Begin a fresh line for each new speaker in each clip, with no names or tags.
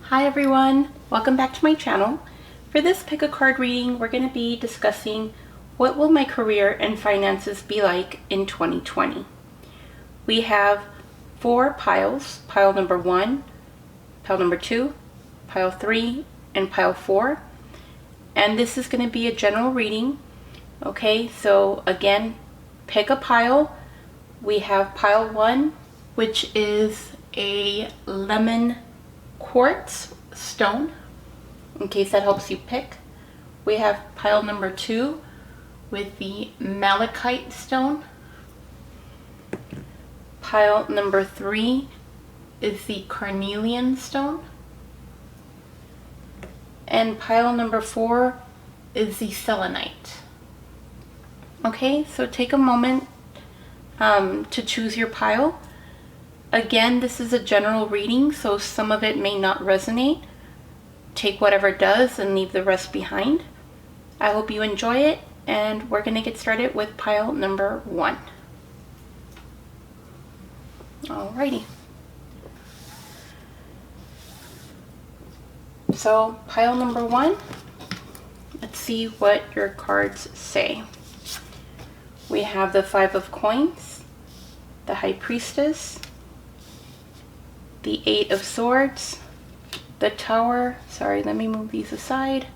Hi everyone, welcome back to my channel. For this pick a card reading, we're going to be discussing what will my career and finances be like in 2020. We have 4 piles, pile number 1, pile number 2, pile 3, and pile 4. And this is going to be a general reading. Okay, so again, pick a pile. We have pile 1, which is a lemon quartz stone, in case that helps you pick. We have pile number 2 with the malachite stone. Pile number 3 is the carnelian stone. And pile number 4 is the selenite. Okay, so take a moment to choose your pile. Again, this is a general reading, so some of it may not resonate. Take whatever does and leave the rest behind. I hope you enjoy it, and we're going to get started with pile number 1. Alrighty. So, pile number 1, let's see what your cards say. We have the 5 of coins, the High Priestess, the 8 of swords, the Tower, sorry, let me move these aside,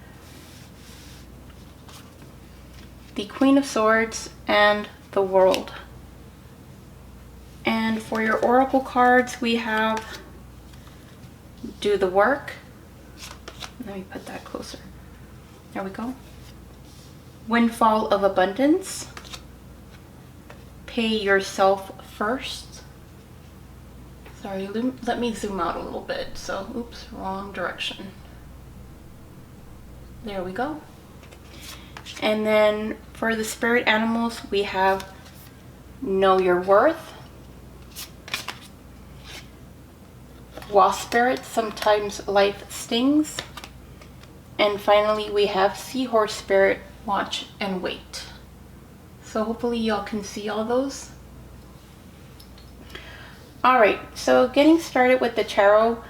the Queen of Swords, and the World. And for your oracle cards, we have do the work. Let me put that closer. There we go. Windfall of abundance. Pay yourself first. Sorry, let me zoom out a little bit. So, oops, wrong direction. There we go. And then for the spirit animals, we have know your worth. Wasp spirit, sometimes life stings. And finally, we have seahorse spirit, watch and wait. So hopefully y'all can see all those. Alright, so getting started with the tarot,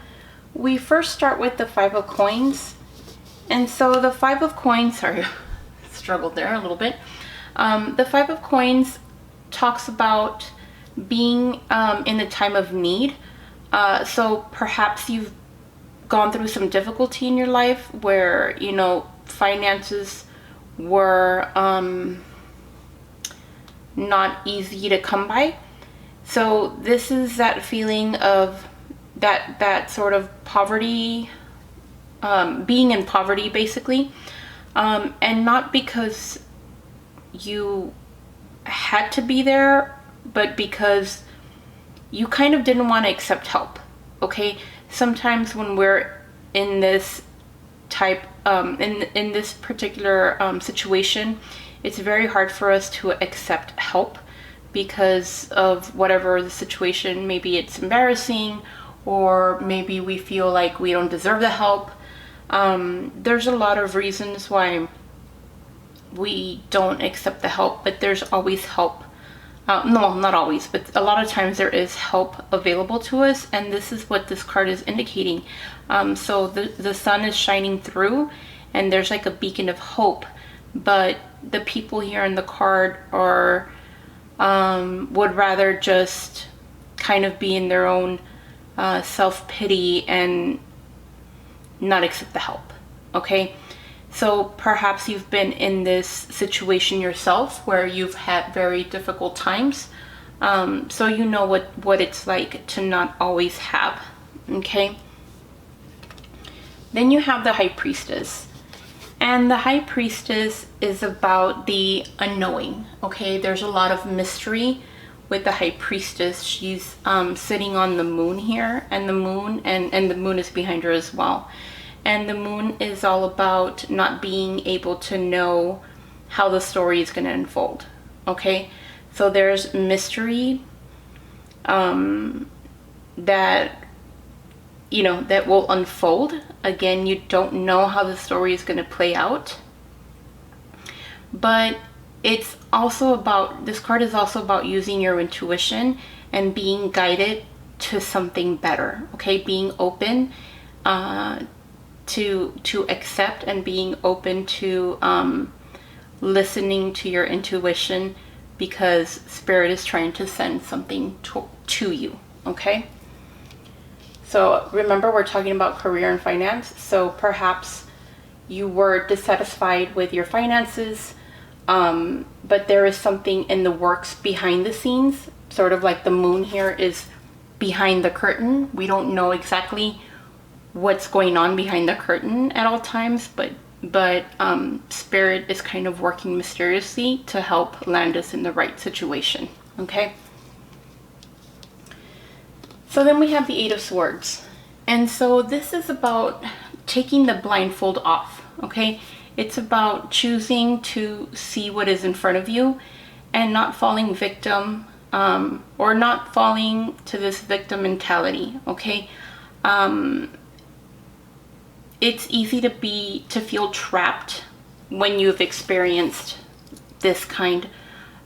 we first start with the 5 of coins. And so the 5 of coins, sorry, struggled there a little bit. The 5 of coins talks about being in a time of need. So perhaps you've gone through some difficulty in your life where, you know, finances were not easy to come by. So this is that feeling of that sort of poverty, being in poverty basically, and not because you had to be there, but because you kind of didn't want to accept help. Okay, sometimes when we're in this type, in this particular situation, it's very hard for us to accept help because of whatever the situation. Maybe it's embarrassing, or maybe we feel like we don't deserve the help. There's a lot of reasons why we don't accept the help, but there's always help. No, not always, but a lot of times there is help available to us, and this is what this card is indicating. So the sun is shining through, and there's like a beacon of hope, but the people here in the card are would rather just kind of be in their own self-pity and not accept the help. Okay, so perhaps you've been in this situation yourself where you've had very difficult times, so you know what it's like to not always have. Okay, then you have the High Priestess. And the High Priestess is about the unknowing. Okay, there's a lot of mystery with the High Priestess. She's sitting on the moon here, and the moon and the moon is behind her as well. And the moon is all about not being able to know how the story is going to unfold. Okay, so there's mystery that, you know, that will unfold. Again, you don't know how the story is going to play out, but it's also about, this card is also about using your intuition and being guided to something better. Okay, being open to accept and being open to listening to your intuition, because Spirit is trying to send something to you, okay? So remember, we're talking about career and finance. So perhaps you were dissatisfied with your finances, but there is something in the works behind the scenes, sort of like the moon here is behind the curtain. We don't know exactly what's going on behind the curtain at all times, but Spirit is kind of working mysteriously to help land us in the right situation, okay? So then we have the Eight of Swords. And so this is about taking the blindfold off, okay? It's about choosing to see what is in front of you and not falling victim, or not falling to this victim mentality, okay? It's easy to feel trapped when you've experienced this kind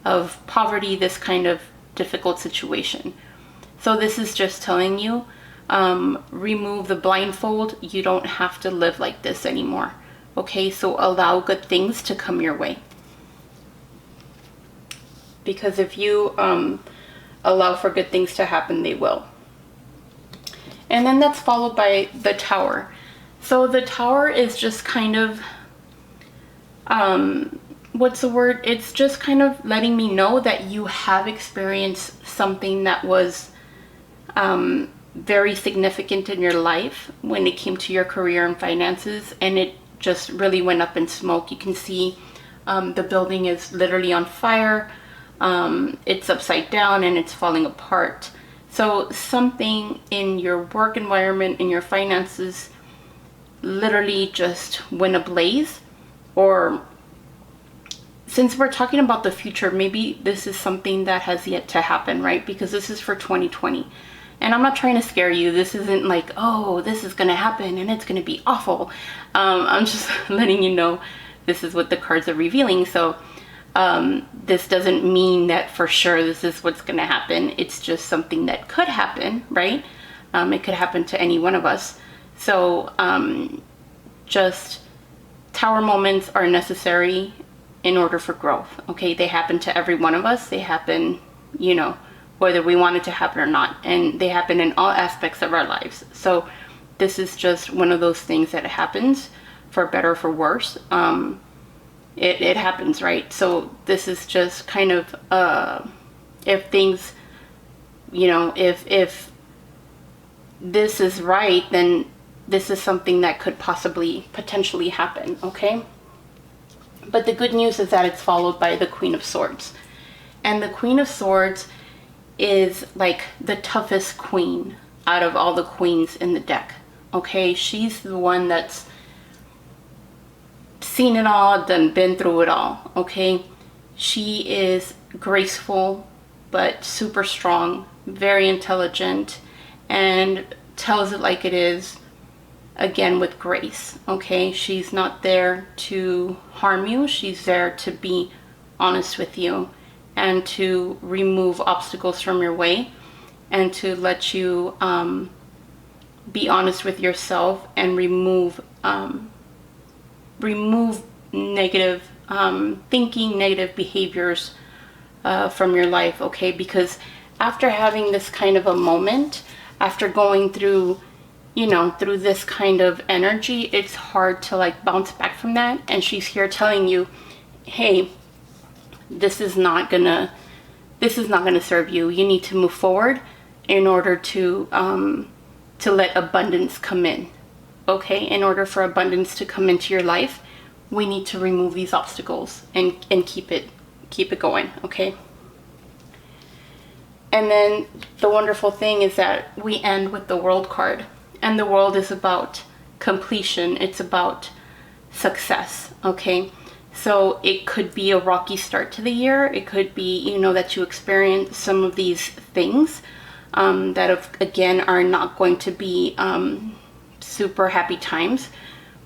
of poverty, this kind of difficult situation. So this is just telling you, remove the blindfold. You don't have to live like this anymore. Okay, so allow good things to come your way. Because if you allow for good things to happen, they will. And then that's followed by the Tower. So the Tower is just kind of, what's the word? It's just kind of letting me know that you have experienced something that was very significant in your life when it came to your career and finances, and it just really went up in smoke. You can see the building is literally on fire. It's upside down and it's falling apart. So something in your work environment, in your finances, literally just went ablaze. Or since we're talking about the future, maybe this is something that has yet to happen, right? Because this is for 2020. And I'm not trying to scare you. This isn't like, oh, this is going to happen and it's going to be awful. I'm just letting you know this is what the cards are revealing. So this doesn't mean that for sure this is what's going to happen. It's just something that could happen, right? It could happen to any one of us. So just Tower moments are necessary in order for growth. Okay, they happen to every one of us. They happen, you know, whether we want it to happen or not, and they happen in all aspects of our lives. So this is just one of those things that happens, for better or for worse. It happens, right? So this is just kind of if things, you know, if this is right, then this is something that could potentially happen, okay? But the good news is that it's followed by the Queen of Swords. And the Queen of Swords is like the toughest queen out of all the queens in the deck, okay? She's the one that's seen it all, been through it all, okay? She is graceful, but super strong, very intelligent, and tells it like it is, again, with grace, okay? She's not there to harm you. She's there to be honest with you and to remove obstacles from your way and to let you be honest with yourself and remove negative thinking, negative behaviors from your life, okay? Because after having this kind of a moment, after going through, you know, through this kind of energy, it's hard to like bounce back from that. And she's here telling you, hey, this is not gonna serve you. You need to move forward in order to let abundance come in, okay? In order for abundance to come into your life, we need to remove these obstacles and keep it going, okay? And then the wonderful thing is that we end with the World card. And the World is about completion. It's about success, okay? So it could be a rocky start to the year. It could be, you know, that you experience some of these things that, again, are not going to be super happy times.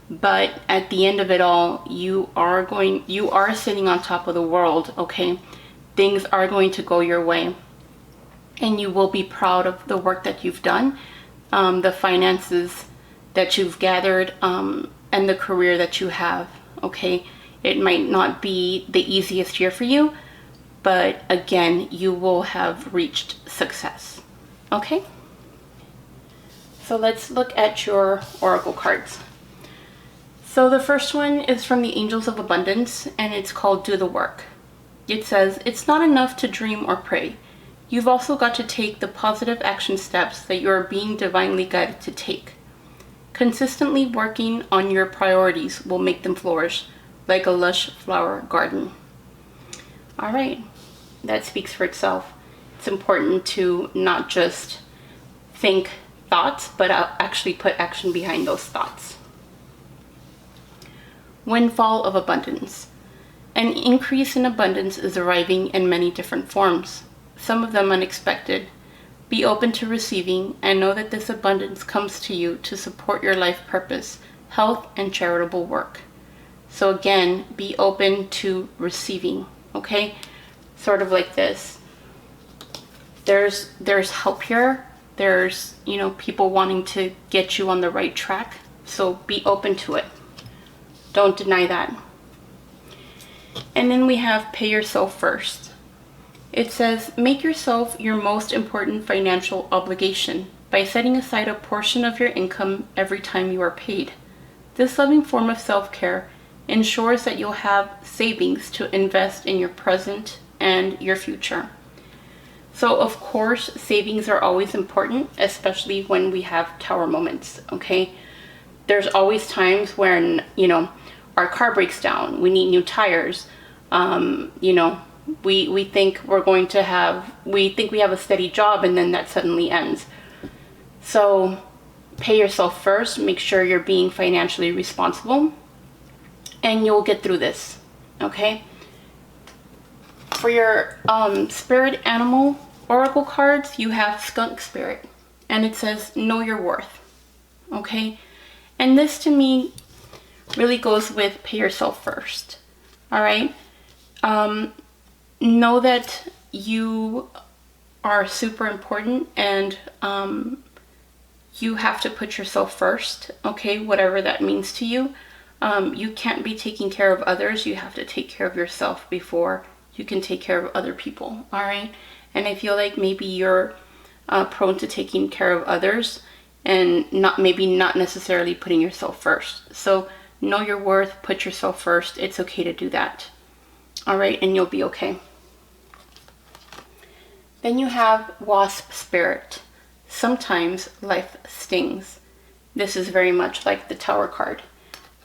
But at the end of it all, you are sitting on top of the world, okay? Things are going to go your way. And you will be proud of the work that you've done. The finances that you've gathered, and the career that you have, okay? It might not be the easiest year for you, but again, you will have reached success, okay? So let's look at your oracle cards. So the first one is from the Angels of Abundance, and it's called Do the Work. It says, it's not enough to dream or pray. You've also got to take the positive action steps that you are being divinely guided to take. Consistently working on your priorities will make them flourish like a lush flower garden. All right, that speaks for itself. It's important to not just think thoughts, but actually put action behind those thoughts. Windfall of abundance. An increase in abundance is arriving in many different forms, some of them unexpected. Be open to receiving and know that this abundance comes to you to support your life purpose, health, and charitable work. So again, be open to receiving, okay? Sort of like this. There's help here. There's, people wanting to get you on the right track. So be open to it. Don't deny that. And then we have pay yourself first. It says, make yourself your most important financial obligation by setting aside a portion of your income every time you are paid. This loving form of self-care ensures that you'll have savings to invest in your present and your future. So of course, savings are always important, especially when we have tower moments, okay? There's always times when, our car breaks down, we need new tires, we think we have a steady job, and then that suddenly ends. So pay yourself first, make sure you're being financially responsible, and you'll get through this, okay? For your spirit animal oracle cards, you have skunk spirit, and it says know your worth, okay? And this to me really goes with pay yourself first. All right, know that you are super important, and you have to put yourself first, okay? Whatever that means to you. You can't be taking care of others. You have to take care of yourself before you can take care of other people. All right, and I feel like maybe you're prone to taking care of others and not necessarily putting yourself first. So know your worth, put yourself first. It's okay to do that. All right, and you'll be okay. Then you have wasp spirit. Sometimes life stings. This is very much like the Tower card.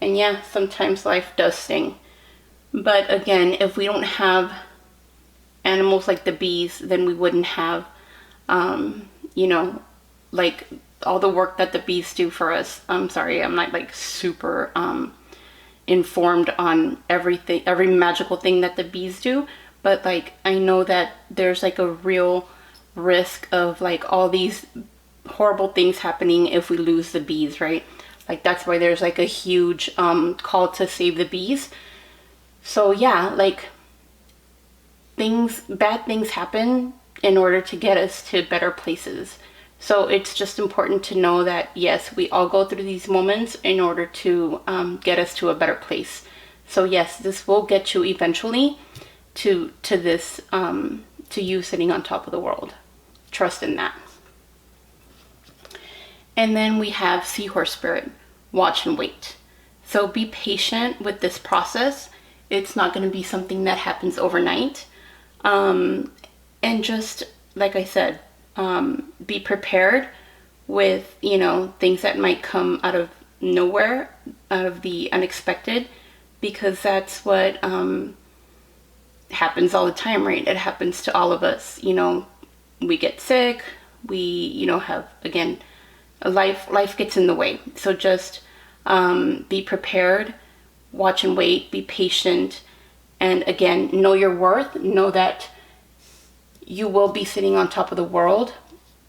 And yeah, sometimes life does sting. But again, if we don't have animals like the bees, then we wouldn't have, like all the work that the bees do for us. I'm sorry, I'm not like super informed on everything, every magical thing that the bees do, but like I know that there's like a real risk of like all these horrible things happening if we lose the bees, right? Like that's why there's like a huge call to save the bees. So yeah, like bad things happen in order to get us to better places. So it's just important to know that, yes, we all go through these moments in order to get us to a better place. So yes, this will get you eventually to this, to you sitting on top of the world. Trust in that. And then we have Seahorse Spirit, watch and wait. So be patient with this process. It's not going to be something that happens overnight. And just, like I said, be prepared with, things that might come out of nowhere, out of the unexpected, because that's what happens all the time, right? It happens to all of us. We get sick, we, have, again, life gets in the way. So just be prepared, watch and wait, be patient, and again, know your worth. Know that you will be sitting on top of the world.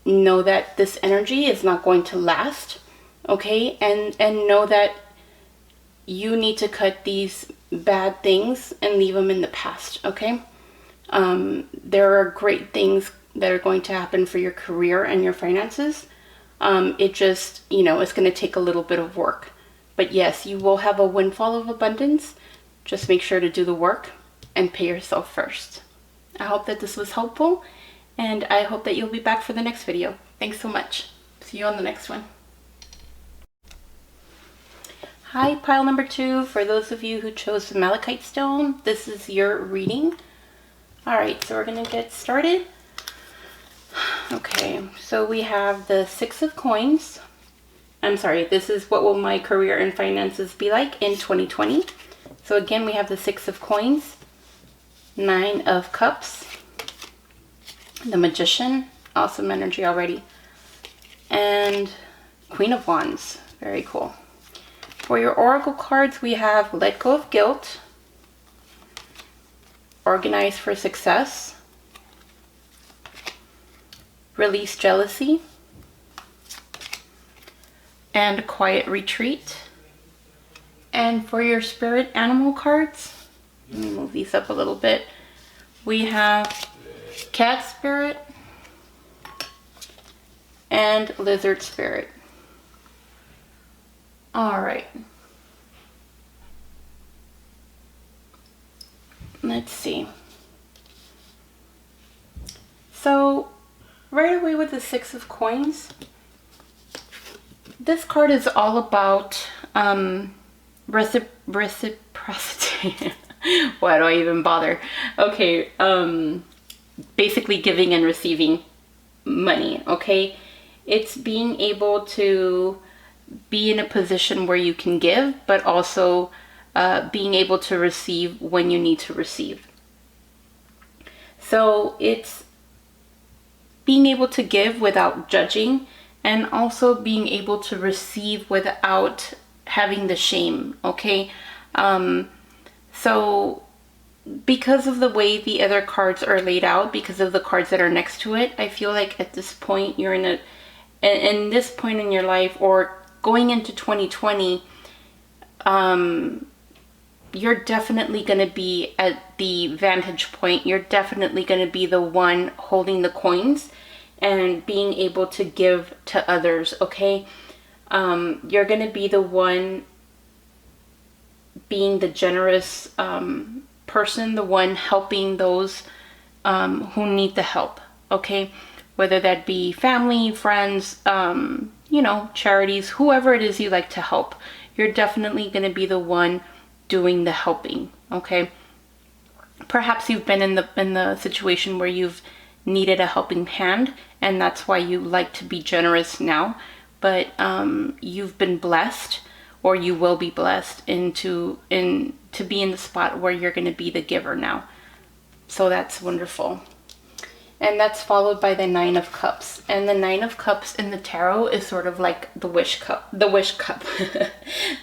Know that this energy is not going to last, okay? And know that you need to cut these bad things and leave them in the past, okay? There are great things that are going to happen for your career and your finances. It just, you know, it's going to take a little bit of work. But yes, you will have a windfall of abundance. Just make sure to do the work and pay yourself first. I hope that this was helpful, and I hope that you'll be back for the next video. Thanks so much. See you on the next one. Hi, pile number 2. For those of you who chose the malachite stone, this is your reading. All right, so we're gonna get started. Okay, so we have the 6 of coins. I'm sorry, this is what will my career and finances be like in 2020. So again, we have the 6 of coins, 9 of cups, the magician, awesome energy already, and Queen of Wands, very cool. For your oracle cards, we have let go of guilt, organize for success, release jealousy, and quiet retreat. And for your spirit animal cards, let me move these up a little bit. We have cat spirit and lizard spirit. All right. Let's see. So right away with the 6 of coins, this card is all about reciprocity. Why do I even bother? Okay, basically giving and receiving money, okay? It's being able to be in a position where you can give, but also being able to receive when you need to receive. So it's being able to give without judging, and also being able to receive without having the shame, okay? So because of the way the other cards are laid out, because of the cards that are next to it, I feel like at this point you're in this point in your life, or going into 2020, you're definitely going to be at the vantage point. You're definitely going to be the one holding the coins and being able to give to others, okay? You're going to be the one being the generous person, the one helping those who need the help, okay? Whether that be family, friends, you know, charities, whoever it is you like to help. You're definitely going to be the one doing the helping, okay? Perhaps you've been in the situation where you've needed a helping hand, and that's why you like to be generous now. But you've been blessed, or you will be blessed to be in the spot where you're going to be the giver now. So that's wonderful. And that's followed by the 9 of cups. And the 9 of cups in the tarot is sort of like the wish cup. The wish cup.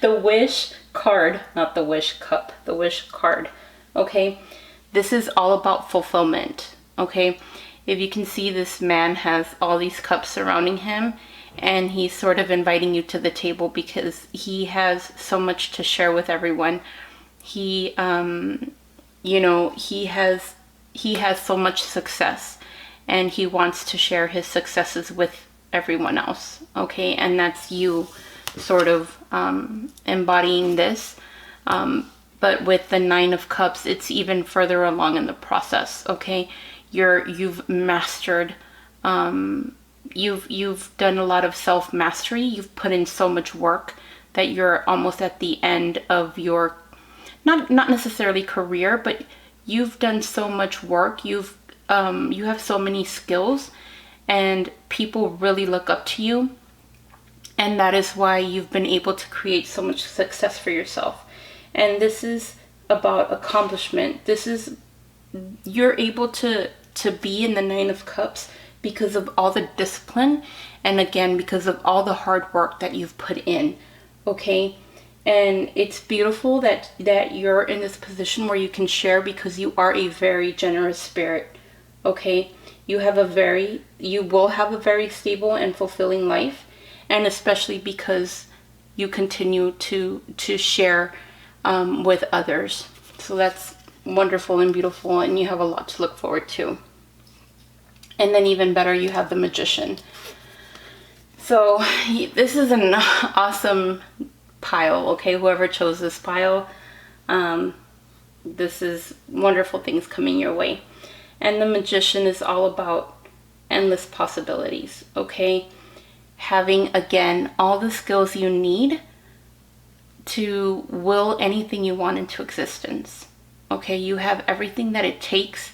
The wish card, not the wish cup. The wish card. Okay? This is all about fulfillment. Okay? If you can see, this man has all these cups surrounding him, and he's sort of inviting you to the table because he has so much to share with everyone. He, you know, he has so much success, and he wants to share his successes with everyone else, okay? And that's you sort of embodying this. But with the 9 of cups, it's even further along in the process, okay? You've mastered, you've done a lot of self-mastery. You've put in so much work that you're almost at the end of your, not necessarily career, but you've done so much work. You have so many skills, and people really look up to you. And that is why you've been able to create so much success for yourself. And this is about accomplishment. You're able to be in the 9 of cups because of all the discipline, and again, because of all the hard work that you've put in, okay? And it's beautiful that you're in this position where you can share, because you are a very generous spirit, okay? You will have a very stable and fulfilling life, and especially because you continue to share with others. So that's wonderful and beautiful, and you have a lot to look forward to. And then even better, you have the Magician. So this is an awesome pile, okay? Whoever chose this pile, this is wonderful things coming your way. And the Magician is all about endless possibilities, okay? Having, again, all the skills you need to will anything you want into existence, okay? You have everything that it takes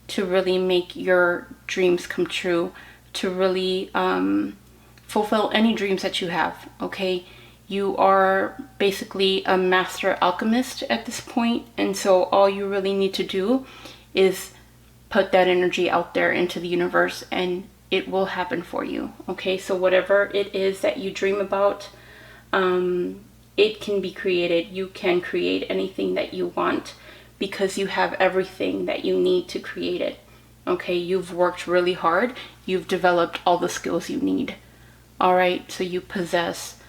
to really make your dreams come true, to really fulfill any dreams that you have, okay? You are basically a master alchemist at this point, and so all you really need to do is put that energy out there into the universe and it will happen for you, okay? So whatever it is that you dream about, it can be created. You can create anything that you want because you have everything that you need to create it, okay? You've worked really hard. You've developed all the skills you need, all right? So you possess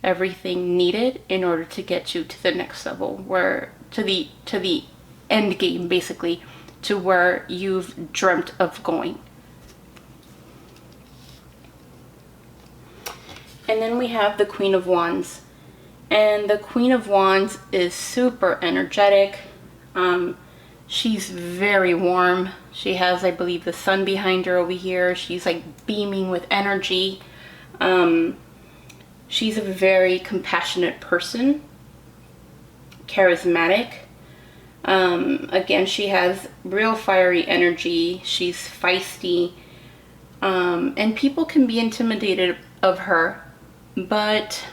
everything needed in order to get you to the next level, where to the end game, basically, to where you've dreamt of going. And then we have the Queen of Wands, and the Queen of Wands is super energetic. She's very warm. She has, I believe, the sun behind her over here. She's like beaming with energy. She's a very compassionate person, charismatic. Again, she has real fiery energy. She's feisty, and people can be intimidated of her, but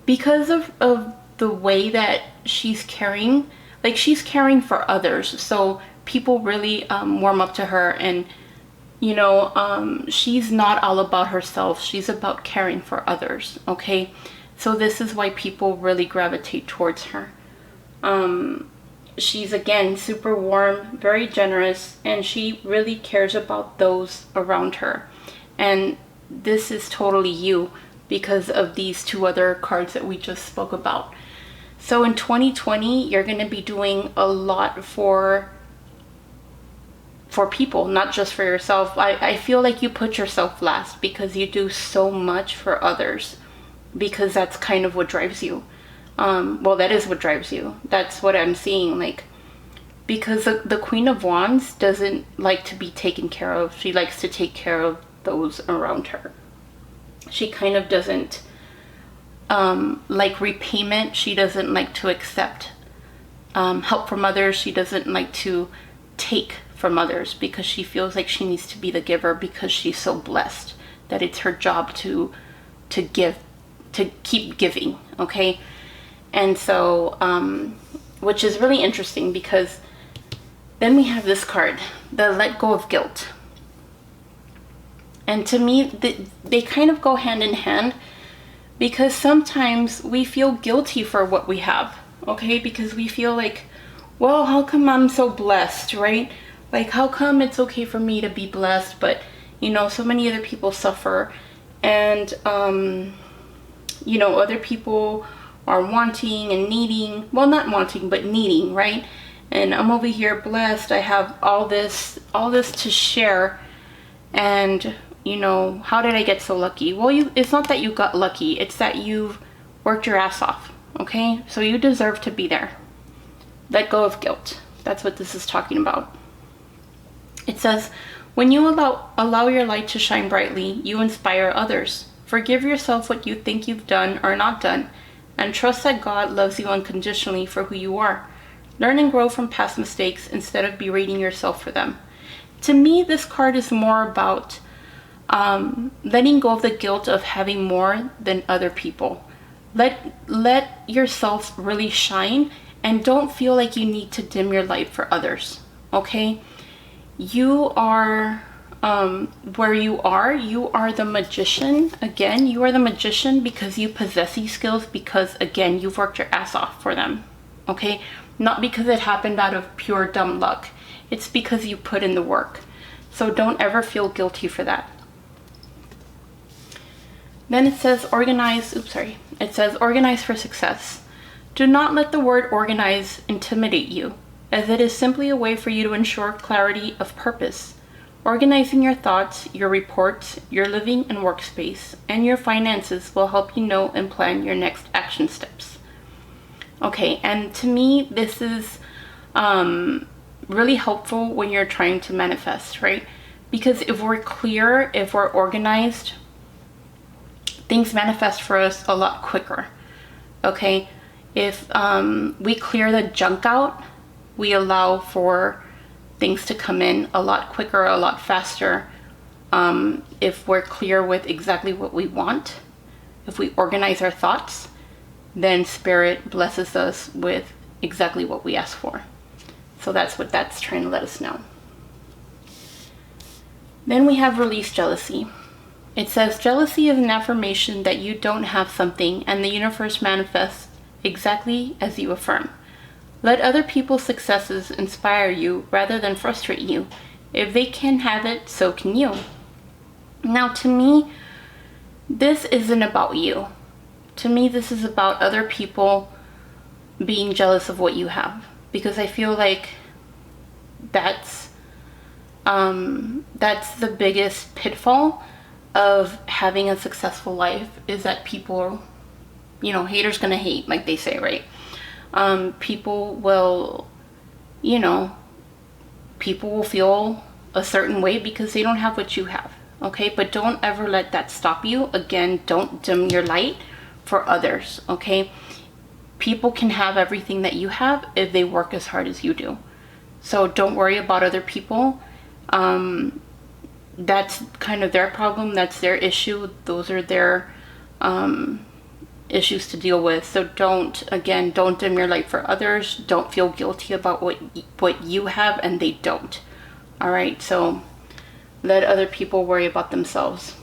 because of the way that she's caring, like she's caring for others, so people really warm up to her. And you know, she's not all about herself. She's about caring for others, okay? So this is why people really gravitate towards her. She's, again, super warm, very generous, and she really cares about those around her. And this is totally you because of these two other cards that we just spoke about. So in 2020, you're going to be doing a lot for people, not just for yourself. I feel like you put yourself last because you do so much for others, because that's kind of what drives you. Well, that is what drives you. That's what I'm seeing, like, because the Queen of Wands doesn't like to be taken care of. She likes to take care of those around her. She kind of doesn't like repayment. She doesn't like to accept help from others. She doesn't like to take from others because she feels like she needs to be the giver, because she's so blessed that it's her job to give, to keep giving, okay? And so which is really interesting, because then we have this card, the Let Go of Guilt. And to me, they kind of go hand in hand, because sometimes we feel guilty for what we have, okay? Because we feel like, well, how come I'm so blessed, right? Like, how come it's okay for me to be blessed, but, you know, so many other people suffer, and, you know, other people are wanting and needing, well, not wanting, but needing, right? And I'm over here blessed. I have all this to share, and, you know, how did I get so lucky? Well, it's not that you got lucky, it's that you've worked your ass off, okay? So you deserve to be there. Let go of guilt. That's what this is talking about. It says, when you allow your light to shine brightly, you inspire others. Forgive yourself what you think you've done or not done, and trust that God loves you unconditionally for who you are. Learn and grow from past mistakes instead of berating yourself for them. To me, this card is more about letting go of the guilt of having more than other people. Let yourself really shine, and don't feel like you need to dim your light for others, okay? You are where you are the magician. Again, you are the magician because you possess these skills, because, again, you've worked your ass off for them, okay? Not because it happened out of pure dumb luck. It's because you put in the work. So don't ever feel guilty for that. Then it says organize for success. Do not let the word organize intimidate you, as it is simply a way for you to ensure clarity of purpose. Organizing your thoughts, your reports, your living and workspace, and your finances will help you know and plan your next action steps. Okay, and to me, this is really helpful when you're trying to manifest, right? Because if we're clear, if we're organized, things manifest for us a lot quicker. Okay, if we clear the junk out, we allow for things to come in a lot quicker, a lot faster. If we're clear with exactly what we want, if we organize our thoughts, then Spirit blesses us with exactly what we ask for. So that's what that's trying to let us know. Then we have release jealousy. It says, jealousy is an affirmation that you don't have something, and the universe manifests exactly as you affirm. Let other people's successes inspire you rather than frustrate you. If they can have it, so can you. Now, to me, this isn't about you. To me, this is about other people being jealous of what you have. Because I feel like that's the biggest pitfall of having a successful life, is that people, haters gonna hate, like they say, right? People will feel a certain way because they don't have what you have. Okay, but don't ever let that stop you. Again, don't dim your light for others. Okay, people can have everything that you have if they work as hard as you do. So don't worry about other people. That's kind of their problem. That's their issue. Those are their issues to deal with. So don't dim your light for others. Don't feel guilty about what you have and they don't. All right, so let other people worry about themselves.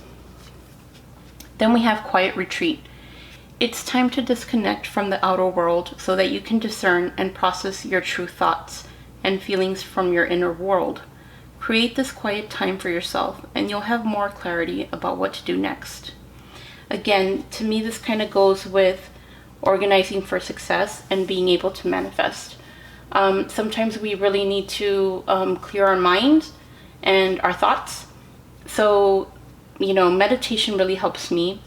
Then we have quiet retreat. It's time to disconnect from the outer world so that you can discern and process your true thoughts and feelings from your inner world. Create this quiet time for yourself and you'll have more clarity about what to do next. Again, to me, this kind of goes with organizing for success and being able to manifest. Sometimes we really need to clear our mind and our thoughts. So, meditation really helps me.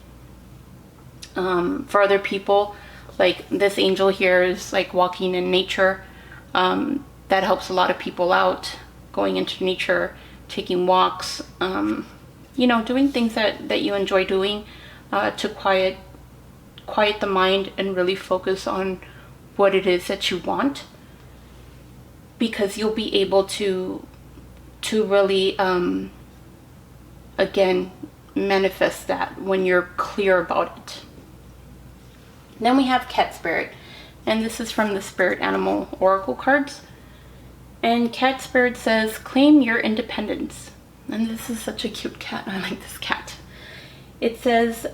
For other people, like this angel here is like walking in nature. That helps a lot of people out, going into nature, taking walks, doing things that you enjoy doing to quiet the mind and really focus on what it is that you want, because you'll be able to really again manifest that when you're clear about it. Then we have cat spirit, and this is from the Spirit Animal Oracle cards. And cat spirit says, claim your independence. And this is such a cute cat. I like this cat. It says,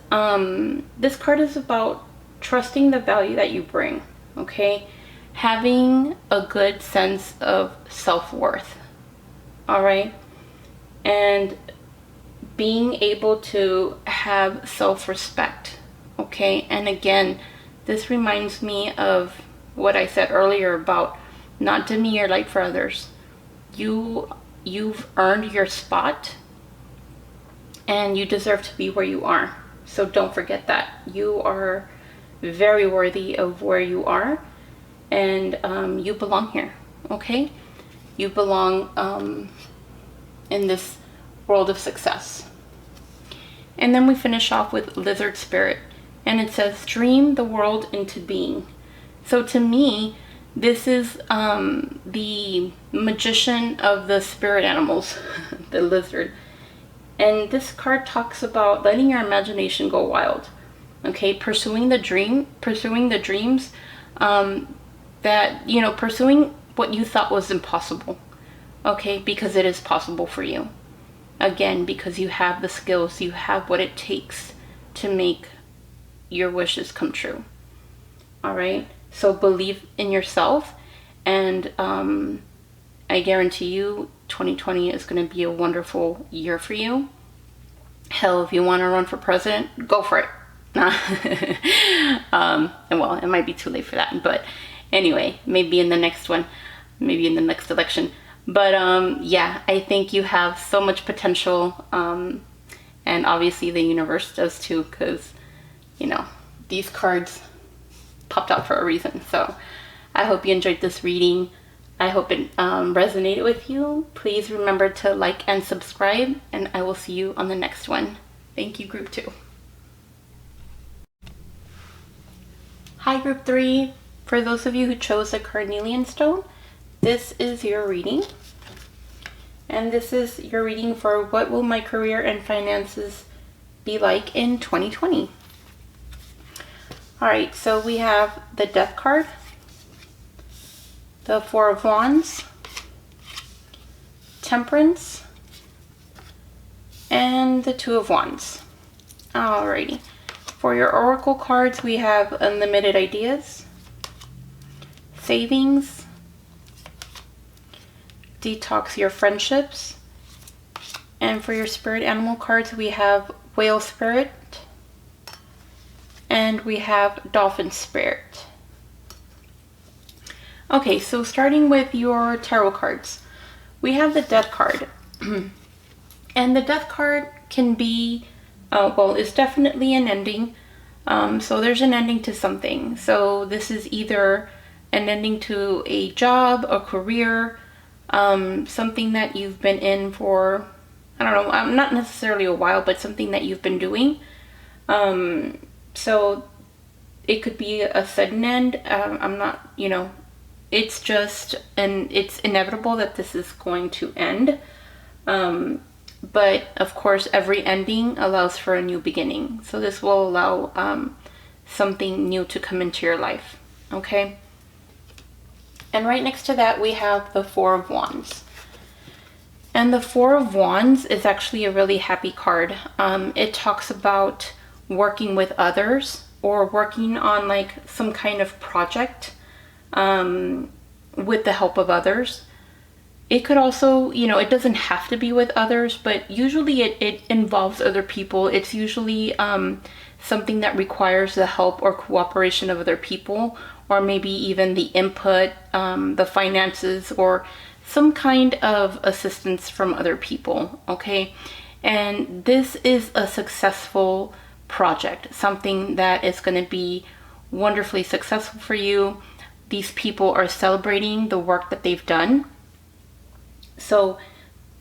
this card is about trusting the value that you bring, okay? Having a good sense of self-worth, all right? And being able to have self-respect, okay? And again, this reminds me of what I said earlier about not dimming your light for others. You've earned your spot and you deserve to be where you are. So don't forget that. You are very worthy of where you are, and you belong here, okay? You belong in this world of success. And then we finish off with lizard spirit, and it says, dream the world into being. So to me, this is the magician of the spirit animals, the lizard. And this card talks about letting your imagination go wild, okay? Pursuing the dreams, pursuing what you thought was impossible, okay? Because it is possible for you. Again, because you have the skills, you have what it takes to make your wishes come true, all right? So believe in yourself, and I guarantee you 2020 is going to be a wonderful year for you. Hell, if you want to run for president, go for it. Well, it might be too late for that, but anyway, maybe in the next one, maybe in the next election. But yeah, I think you have so much potential, and obviously the universe does too, because you know these cards popped out for a reason. So I hope you enjoyed this reading. I hope it resonated with you. Please remember to like and subscribe, and I will see you on the next one. Thank you, Group 2. Hi, Group 3. For those of you who chose a carnelian stone, this is your reading. And this is your reading for what will my career and finances be like in 2020. All right, so we have the Death card, the Four of Wands, Temperance, and the Two of Wands. Alrighty. For your oracle cards, we have Unlimited Ideas, Savings, Detox Your Friendships, and for your spirit animal cards, we have Whale Spirit, and we have Dolphin Spirit. Okay, so starting with your tarot cards, we have the Death card. And the Death card can be, well, it's definitely an ending. So there's an ending to something. So this is either an ending to a job, a career, something that you've been in for, I don't know, not necessarily a while, but something that you've been doing. So it could be a sudden end. I'm not, it's just, and it's inevitable that this is going to end. But of course, every ending allows for a new beginning. So this will allow something new to come into your life. Okay. And right next to that, we have the Four of Wands. And the Four of Wands is actually a really happy card. It talks about working with others or working on like some kind of project with the help of others. It could also, it doesn't have to be with others, but usually it involves other people. It's usually something that requires the help or cooperation of other people, or maybe even the input, the finances, or some kind of assistance from other people, okay? And this is a successful project, something that is going to be wonderfully successful for you. These people are celebrating the work that they've done. So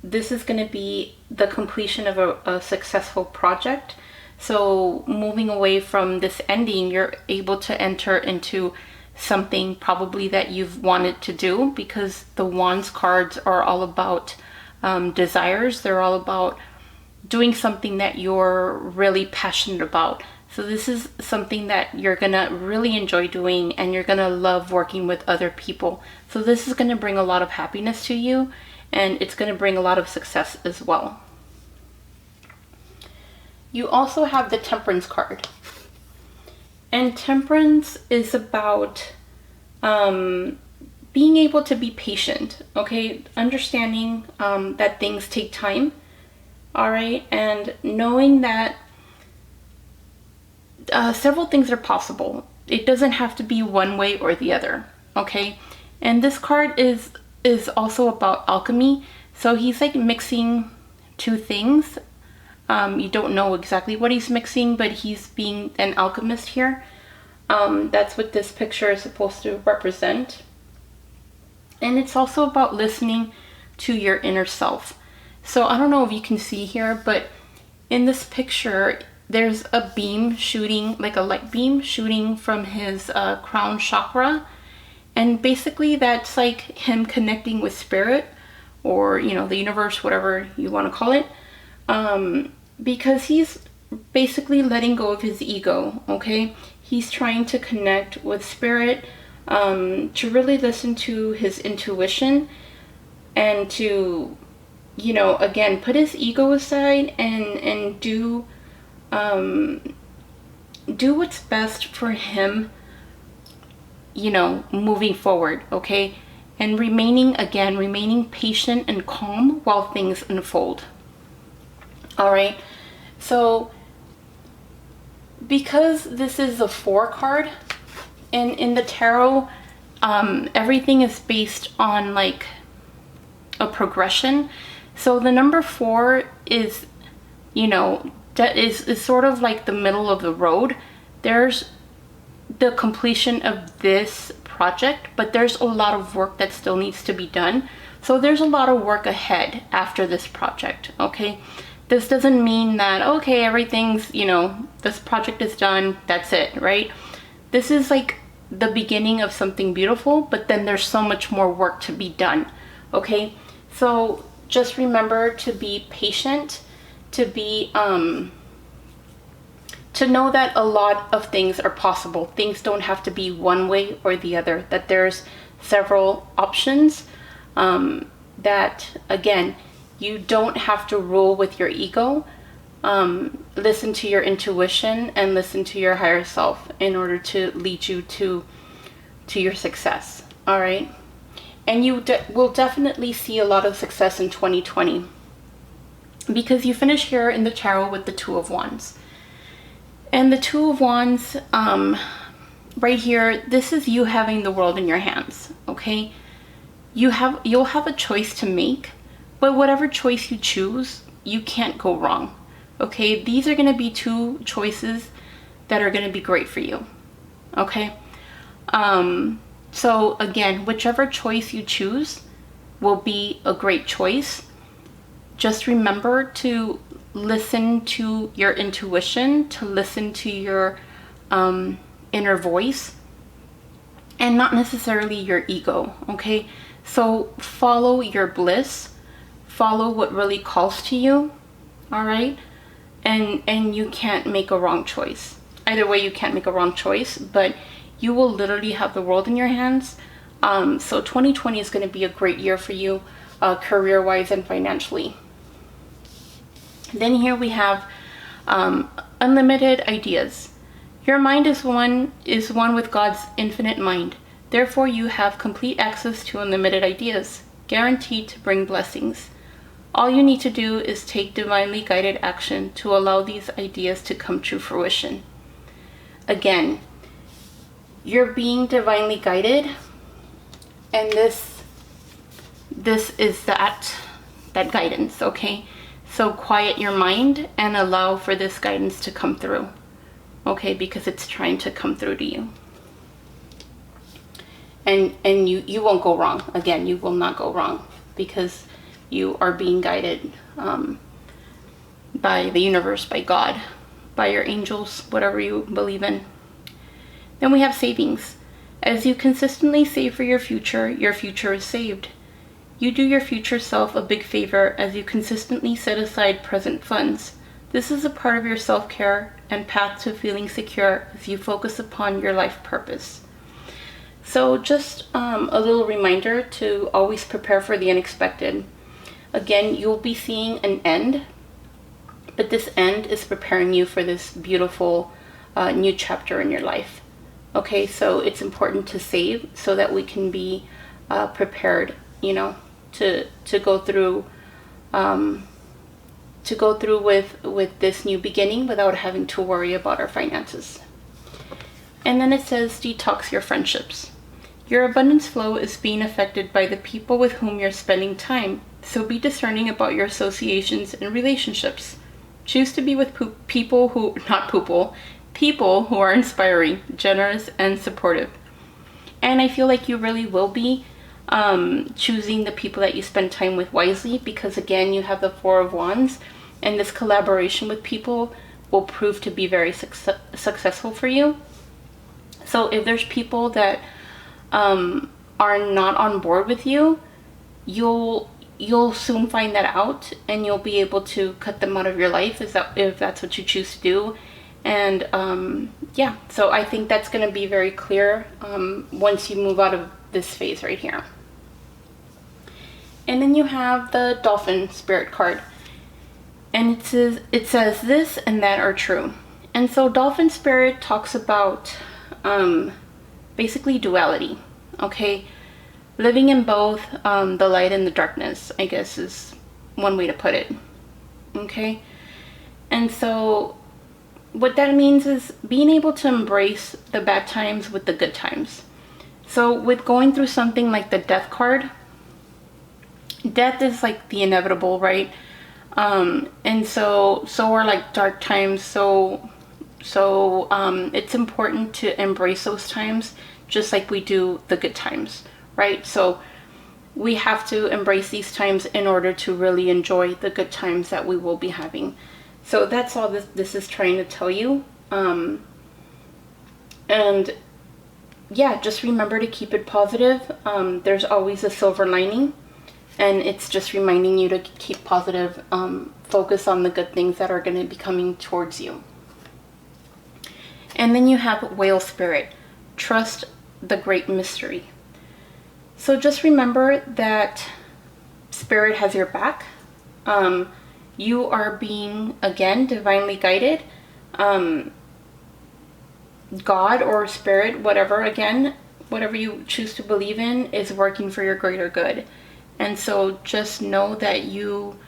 this is going to be the completion of a successful project. So moving away from this ending, you're able to enter into something probably that you've wanted to do, because the Wands cards are all about desires. They're all about doing something that you're really passionate about. So this is something that you're gonna really enjoy doing, and you're gonna love working with other people. So this is gonna bring a lot of happiness to you, and it's gonna bring a lot of success as well. You also have the Temperance card. And Temperance is about being able to be patient, okay? Understanding that things take time, all right? And knowing that several things are possible. It doesn't have to be one way or the other, okay? And this card is also about alchemy. So he's like mixing two things. You don't know exactly what he's mixing, but he's being an alchemist here. That's what this picture is supposed to represent. And it's also about listening to your inner self. So I don't know if you can see here, but in this picture, there's a beam shooting, like a light beam shooting from his crown chakra. And basically that's like him connecting with spirit, or, the universe, whatever you want to call it. Because he's basically letting go of his ego, okay? He's trying to connect with spirit, to really listen to his intuition, and to, again, put his ego aside and do what's best for him, moving forward, okay? And remaining patient and calm while things unfold. All right, so because this is a 4 card, and in the tarot, everything is based on like a progression. So the number 4 is, you know, that is sort of like the middle of the road. There's the completion of this project, but there's a lot of work that still needs to be done. So there's a lot of work ahead after this project, okay? This doesn't mean that, okay, everything's, you know, this project is done, that's it, right? This is like the beginning of something beautiful, but then there's so much more work to be done, okay? So just remember to be patient, to be, to know that a lot of things are possible. Things don't have to be one way or the other, that there's several options, that, again, you don't have to rule with your ego. Listen to your intuition and listen to your higher self in order to lead you to your success, all right? And you will definitely see a lot of success in 2020 because you finish here in the tarot with the 2 of Wands. And the 2 of Wands, right here, this is you having the world in your hands, okay? You'll have a choice to make, but whatever choice you choose, you can't go wrong, okay? These are going to be 2 choices that are going to be great for you, okay? So again, whichever choice you choose will be a great choice. Just remember to listen to your intuition, to listen to your inner voice, and not necessarily your ego, okay? So follow your bliss, follow what really calls to you, all right? And you can't make a wrong choice. Either way, you can't make a wrong choice, but you will literally have the world in your hands. So 2020 is going to be a great year for you, career-wise and financially. Then here we have unlimited ideas. Your mind is one with God's infinite mind. Therefore, you have complete access to unlimited ideas, guaranteed to bring blessings. All you need to do is take divinely guided action to allow these ideas to come to fruition. Again, you're being divinely guided, and this is that guidance, okay? So quiet your mind and allow for this guidance to come through, okay? Because it's trying to come through to you. And you won't go wrong. Again, you will not go wrong because you are being guided by the universe, by God, by your angels, whatever you believe in. Then we have savings. As you consistently save for your future is saved. You do your future self a big favor as you consistently set aside present funds. This is a part of your self-care and path to feeling secure as you focus upon your life purpose. So just a little reminder to always prepare for the unexpected. Again, you'll be seeing an end, but this end is preparing you for this beautiful new chapter in your life. Okay, so it's important to save so that we can be prepared, you know, to go through with this new beginning without having to worry about our finances. And then it says detox your friendships. Your abundance flow is being affected by the people with whom you're spending time, so be discerning about your associations and relationships. Choose to be with people who are inspiring, generous, and supportive. And I feel like you really will be choosing the people that you spend time with wisely, because again, you have the 4 of Wands, and this collaboration with people will prove to be very successful for you. So if there's people that are not on board with you, you'll soon find that out, and you'll be able to cut them out of your life if that's what you choose to do. And yeah, so I think that's going to be very clear once you move out of this phase right here. And then you have the Dolphin Spirit card, and it says this and that are true. And so Dolphin Spirit talks about basically duality, okay? Living in both the light and the darkness, I guess, is one way to put it, okay? And so what that means is being able to embrace the bad times with the good times. So with going through something like the Death card, death is like the inevitable, right? And so are like dark times. It's important to embrace those times just like we do the good times, right? So we have to embrace these times in order to really enjoy the good times that we will be having. So that's all this is trying to tell you. And yeah, just remember to keep it positive. There's always a silver lining, and it's just reminding you to keep positive, focus on the good things that are going to be coming towards you. And then you have whale spirit. Trust the great mystery. So just remember that spirit has your back. You are being, again, divinely guided. God or spirit, whatever you choose to believe in, is working for your greater good. And so just know that you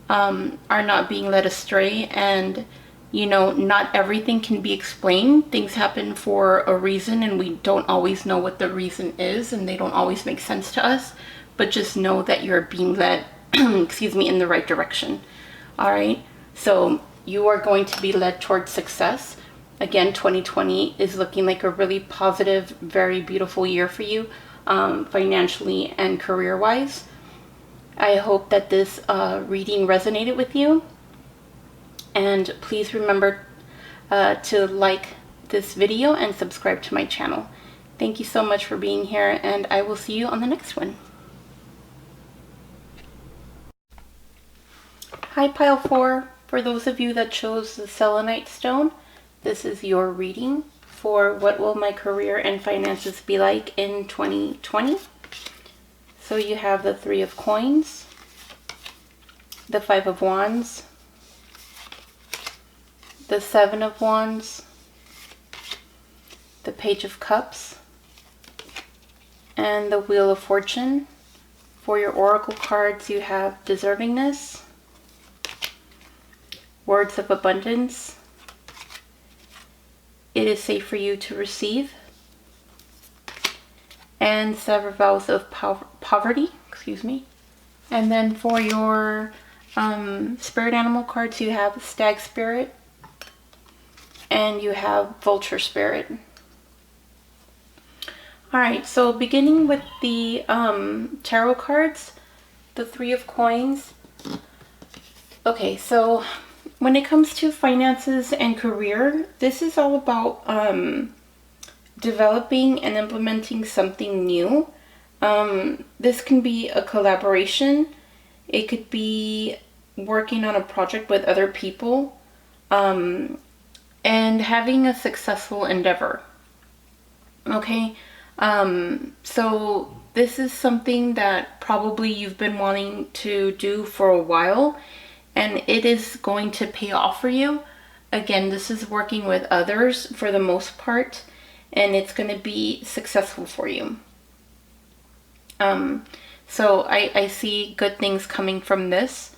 are not being led astray, and not everything can be explained. Things happen for a reason, and we don't always know what the reason is, and they don't always make sense to us. But just know that you're being led, excuse me, in the right direction. All right. So you are going to be led towards success. Again, 2020 is looking like a really positive, very beautiful year for you, financially and career-wise. I hope that this reading resonated with you. And please remember to like this video and subscribe to my channel. Thank you so much for being here, and I will see you on the next one. Hi, Pile 4. For those of you that chose the selenite stone, this is your reading for what will my career and finances be like in 2020. So you have the 3 of coins, the 5 of wands, the 7 of wands, the page of cups, and the wheel of fortune. For your oracle cards, you have deservingness, words of abundance, it is safe for you to receive, and 7 vows of poverty, excuse me. And then for your spirit animal cards, you have stag spirit, and you have vulture spirit. All right, so beginning with the tarot cards, the 3 of coins. Okay, so when it comes to finances and career, this is all about developing and implementing something new. This can be a collaboration. It could be working on a project with other people, and having a successful endeavor. Okay, so this is something that probably you've been wanting to do for a while, and it is going to pay off for you. Again, this is working with others for the most part, and it's going to be successful for you. So I see good things coming from this.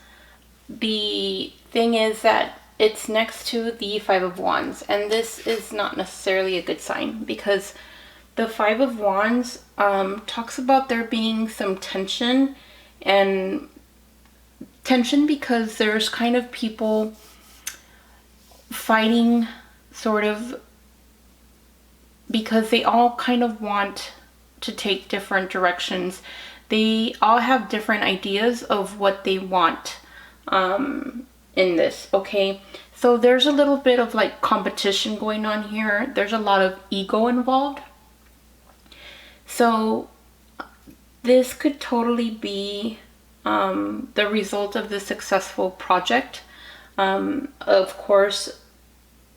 The thing is that it's next to the 5 of wands, and this is not necessarily a good sign, because the 5 of wands talks about there being some tension, and tension because there's kind of people fighting, sort of, because they all kind of want to take different directions. They all have different ideas of what they want in this, okay? So there's a little bit of like competition going on here. There's a lot of ego involved. So this could totally be the result of the successful project. Of course,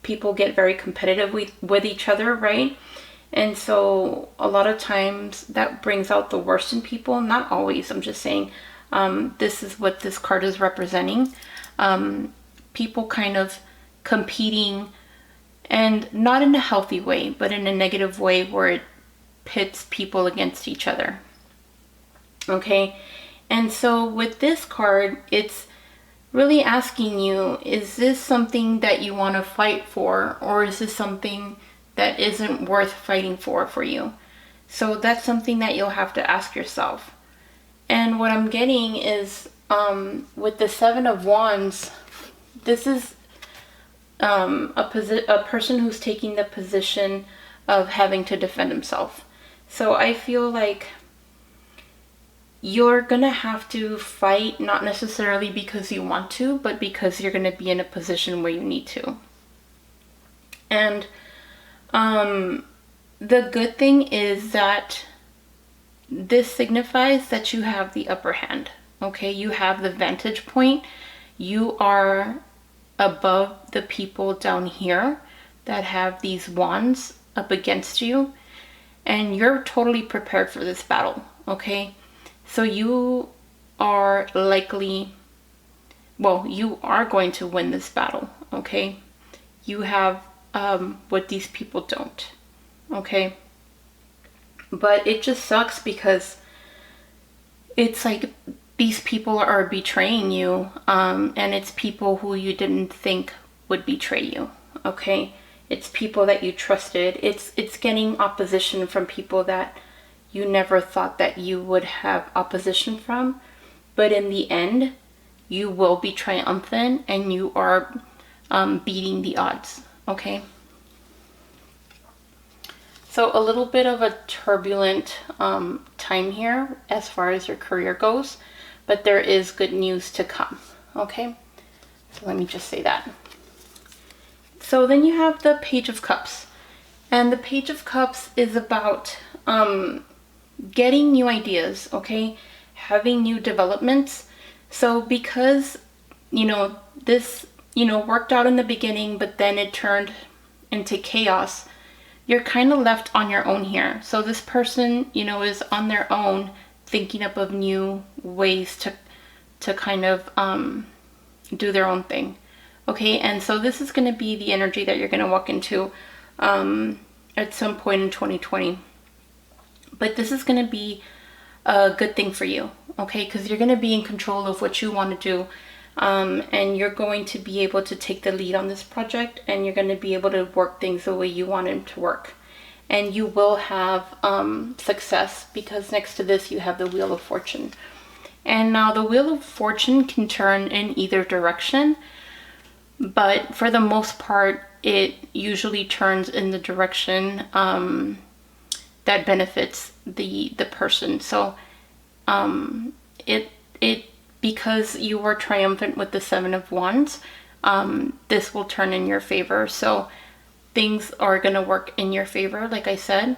people get very competitive with each other, right? And so a lot of times that brings out the worst in people. Not always, I'm just saying, this is what this card is representing. People kind of competing, and not in a healthy way, but in a negative way where it pits people against each other. Okay, and so with this card, it's really asking you, is this something that you want to fight for, or is this something that isn't worth fighting for you? So that's something that you'll have to ask yourself. And what I'm getting is with the Seven of Wands, this is a person who's taking the position of having to defend himself. So I feel like you're gonna have to fight, not necessarily because you want to, but because you're gonna be in a position where you need to. And the good thing is that this signifies that you have the upper hand. Okay, you have the vantage point. You are above the people down here that have these wands up against you, and you're totally prepared for this battle. Okay, so you are likely, well, you are going to win this battle. Okay, you have what these people don't. Okay, but it just sucks because it's like these people are betraying you, and it's people who you didn't think would betray you. Okay, it's people that you trusted. It's getting opposition from people that you never thought that you would have opposition from, but in the end you will be triumphant and you are beating the odds. Okay, so a little bit of a turbulent time here as far as your career goes, but there is good news to come. Okay, so let me just say that. So then you have the Page of Cups, and the Page of Cups is about getting new ideas. Okay, having new developments. So because this worked out in the beginning, but then it turned into chaos, you're kind of left on your own here. So this person, is on their own, thinking up of new ways to kind of do their own thing. Okay, and so this is going to be the energy that you're going to walk into at some point in 2020. But this is going to be a good thing for you, okay? Because you're going to be in control of what you want to do, and you're going to be able to take the lead on this project, and you're going to be able to work things the way you want them to work. And you will have success, because next to this you have the Wheel of Fortune. And now the Wheel of Fortune can turn in either direction, but for the most part it usually turns in the direction that benefits the person. So it because you were triumphant with the Seven of Wands, this will turn in your favor. So things are going to work in your favor, like I said,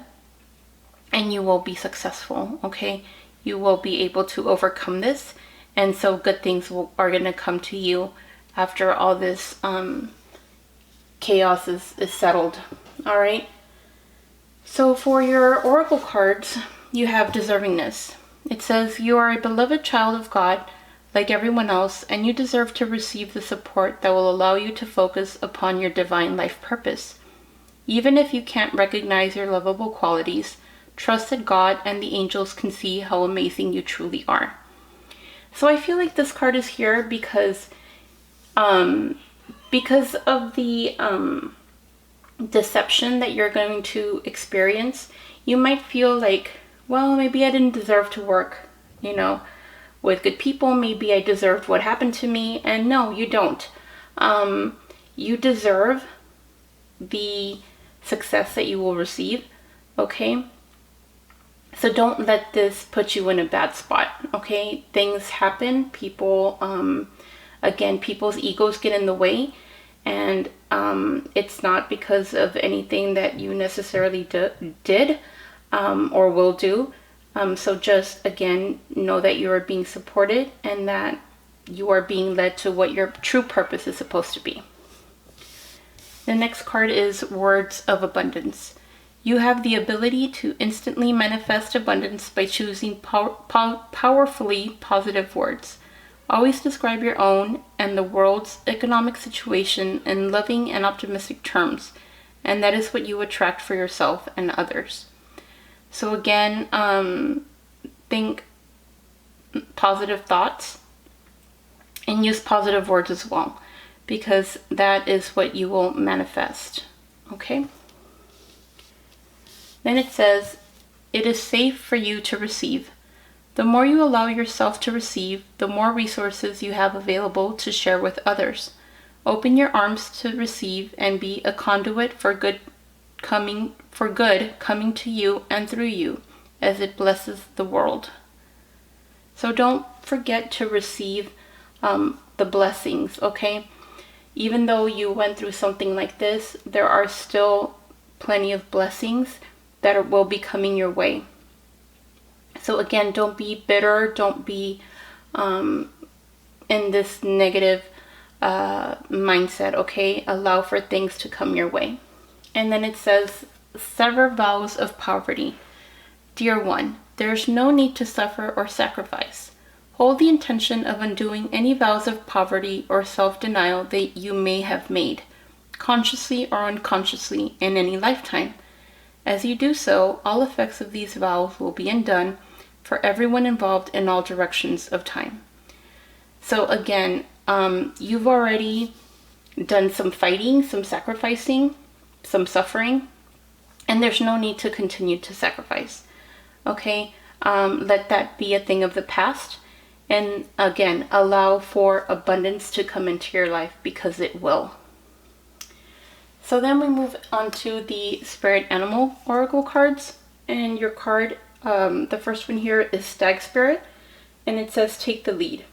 and you will be successful. Okay, you will be able to overcome this, and so good things are going to come to you after all this chaos is settled. All right, so for your oracle cards, you have deservingness. It says you are a beloved child of God like everyone else, and you deserve to receive the support that will allow you to focus upon your divine life purpose. Even if you can't recognize your lovable qualities, trust that God and the angels can see how amazing you truly are. So I feel like this card is here because of the deception that you're going to experience. You might feel like, well, maybe I didn't deserve to work, with good people. Maybe I deserved what happened to me. And no, you don't. You deserve the success that you will receive. Okay, so don't let this put you in a bad spot. Okay, things happen. People again, people's egos get in the way, and it's not because of anything that you necessarily did or will do. So just again, know that you are being supported and that you are being led to what your true purpose is supposed to be. The next card is Words of Abundance. You have the ability to instantly manifest abundance by choosing powerfully positive words. Always describe your own and the world's economic situation in loving and optimistic terms, and that is what you attract for yourself and others. So again, think positive thoughts and use positive words as well, because that is what you will manifest. Okay? Then it says, it is safe for you to receive. The more you allow yourself to receive, the more resources you have available to share with others. Open your arms to receive and be a conduit for good coming to you and through you as it blesses the world. So don't forget to receive the blessings, okay? Even though you went through something like this, there are still plenty of blessings that will be coming your way. So again, don't be bitter, don't be in this negative mindset, okay? Allow for things to come your way. And then it says, sever vows of poverty. Dear one, there is no need to suffer or sacrifice. Hold the intention of undoing any vows of poverty or self-denial that you may have made, consciously or unconsciously, in any lifetime. As you do so, all effects of these vows will be undone for everyone involved in all directions of time. So again, you've already done some fighting, some sacrificing, some suffering, and there's no need to continue to sacrifice. Okay? Let that be a thing of the past. And again, allow for abundance to come into your life, because it will. So then we move on to the Spirit Animal Oracle cards. And your card, the first one here is Stag Spirit. And it says, take the lead.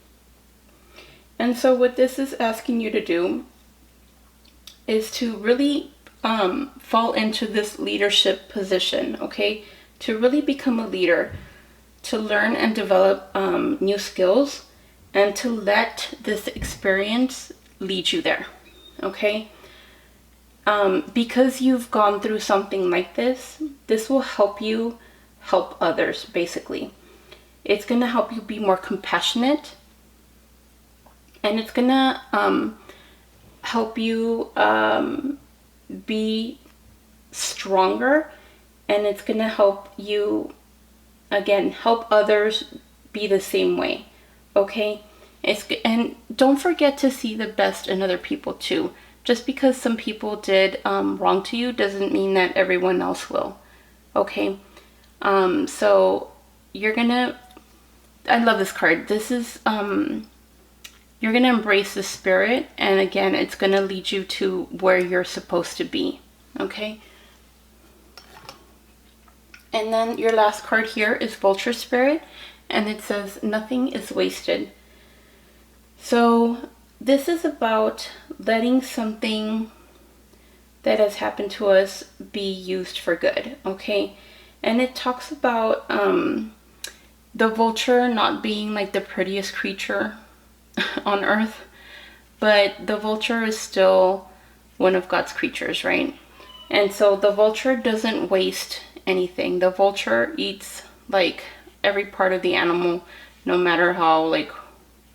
And so what this is asking you to do is to really fall into this leadership position, okay? To really become a leader, to learn and develop new skills, and to let this experience lead you there, okay? Because you've gone through something like this, this will help you help others, basically. It's going to help you be more compassionate, and it's going to help you be stronger, and it's going to help you, again, help others be the same way, okay? And don't forget to see the best in other people too. Just because some people did wrong to you doesn't mean that everyone else will, okay? So you're gonna, I love this card. This is, you're gonna embrace the spirit, and again, it's gonna lead you to where you're supposed to be, okay? And then your last card here is Vulture Spirit, and it says, nothing is wasted. So this is about letting something that has happened to us be used for good, okay? And it talks about the vulture not being like the prettiest creature on earth, but the vulture is still one of God's creatures, right? And so the vulture doesn't waste anything. The vulture eats like every part of the animal, no matter how like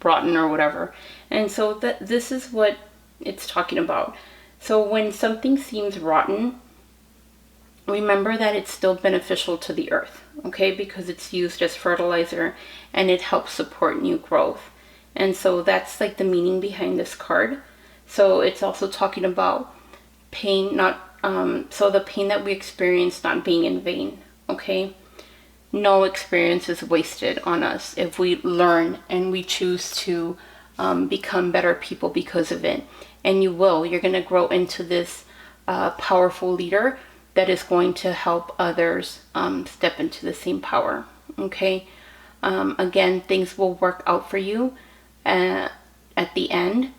rotten or whatever. And so this is what it's talking about. So when something seems rotten, remember that it's still beneficial to the earth, okay? Because it's used as fertilizer and it helps support new growth. And so that's like the meaning behind this card. So it's also talking about pain, not so the pain that we experience not being in vain, okay? No experience is wasted on us if we learn and we choose to become better people because of it. And you will. You're going to grow into this powerful leader that is going to help others step into the same power, okay? Again, things will work out for you at the end.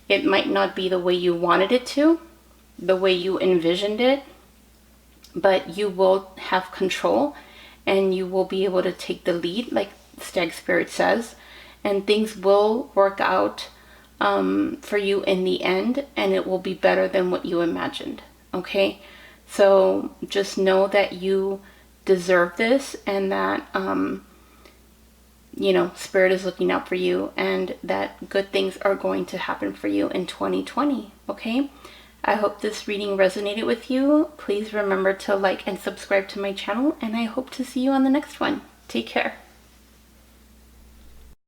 It might not be the way you wanted it to, the way you envisioned it, but you will have control and you will be able to take the lead, like Stag Spirit says, and things will work out for you in the end, and it will be better than what you imagined, okay? So just know that you deserve this, and that you know, Spirit is looking out for you, and that good things are going to happen for you in 2020, okay? I hope this reading resonated with you. Please remember to like and subscribe to my channel, and I hope to see you on the next one. Take care.